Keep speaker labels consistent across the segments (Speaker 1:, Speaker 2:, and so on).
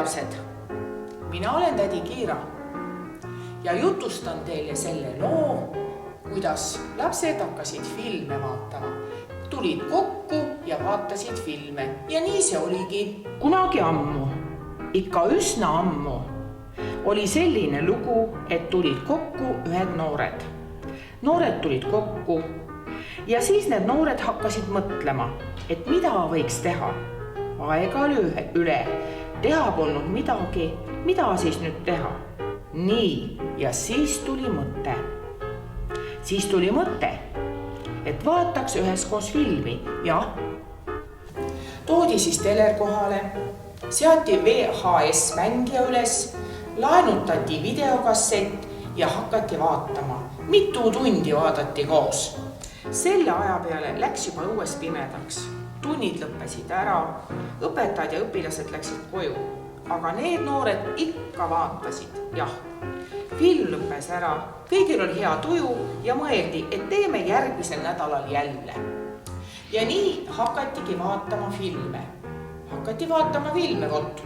Speaker 1: lapsed, mina olen tädi Kiira ja jutustan teile selle loo, kuidas lapsed hakkasid filme vaatama. Tulid kokku ja vaatasid filme ja nii see oligi. Kunagi ammu, ikka üsna ammu, oli selline lugu, et tulid kokku ühed noored. Noored tulid kokku ja siis need noored hakkasid mõtlema, et mida võiks teha. Aega oli üle, teha polnud midagi, mida siis nüüd teha? Nii, ja siis tuli mõte. Siis tuli mõte, et vaataks üheskoos filmi ja toodi siis teler kohale, seati VHS mängija üles, laenutati videokassett ja hakati vaatama. Mitu tundi vaadati koos. Selle aja peale läks juba õues pimedaks. Tunnid lõppesid ära, õpetajad ja õpilased läksid koju, aga need noored ikka vaatasid. Jah, film lõppes ära, kõigil oli hea tuju ja mõeldi, et teeme järgmisel nädalal jälle. Ja nii hakatigi vaatama filme. Hakati vaatama filme, vot.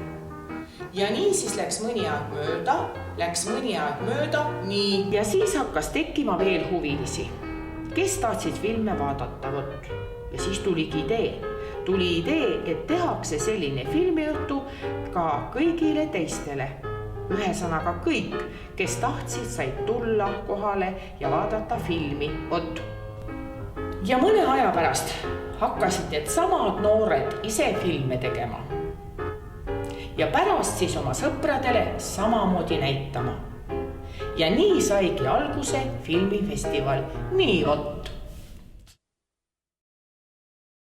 Speaker 1: Ja nii siis läks mõni aeg mööda, nii. Ja siis hakkas tekkima veel huvilisi, kes tahtsid filme vaadata, vot. Ja siis tuligi idee, et tehakse selline filmiõhtu ka kõigile teistele. Ühesõnaga kõik, kes tahtsid, said tulla kohale ja vaadata filmi, vot. Ja mõne aja pärast hakkasid need samad noored ise filme tegema. Ja pärast siis oma sõpradele samamoodi näitama. Ja nii saigi alguse filmifestival. Nii vot.